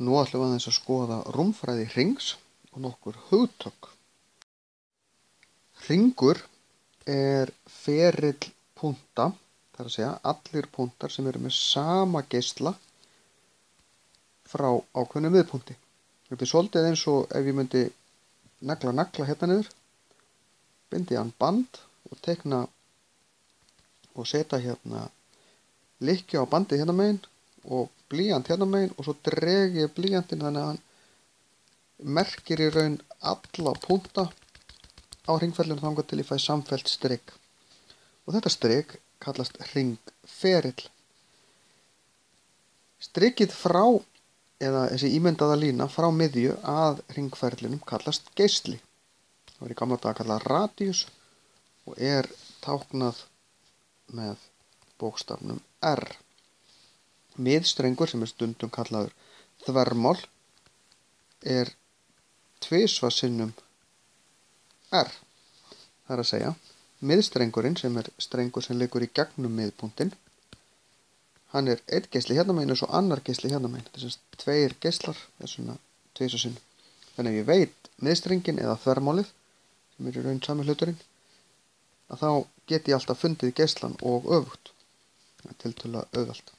Nú ætlum við aðeins að skoða rúmfræði hrings og nokkur hugtök. Hringur er ferill punkta, það er að segja allir punktar sem eru með sama geisla frá ákveðnum miðpunkti. Þetta er svolítið eins og ef ég myndi negla nagla hérna niður, bindi hann band og tekna og setja hérna lykkju á bandið hérna megin og blýant hérna megin og svo dreg ég blýantinn þannig að hann merkir í raun alla punkta á hringferlinu þangað til ég fæ samfellt strik. Og þetta strik kallast hringferill. Strikið frá, eða þessi ímyndaða lína frá miðju að hringferlinum kallast geisli. Það var í gamla daga kallað radíus og er táknað með bókstafnum R. Miðstrengur, sem er stundum kallaður þvermál, er tvisvar sinnum R. Það er að segja, miðstrengurinn, sem er strengur sem liggur í gegnum miðpunktinn, hann er einn geisli hérna megin og svo annar geisli hérna megin. Þetta er sem tveir geislar, það er svona tvisvar sinnum. Þannig ef ég veit miðstrengin eða þvermálið, sem er í raun sami hluturinn, að þá get ég alltaf fundið geislan og öfugt. Það er tiltölulega auðvelt.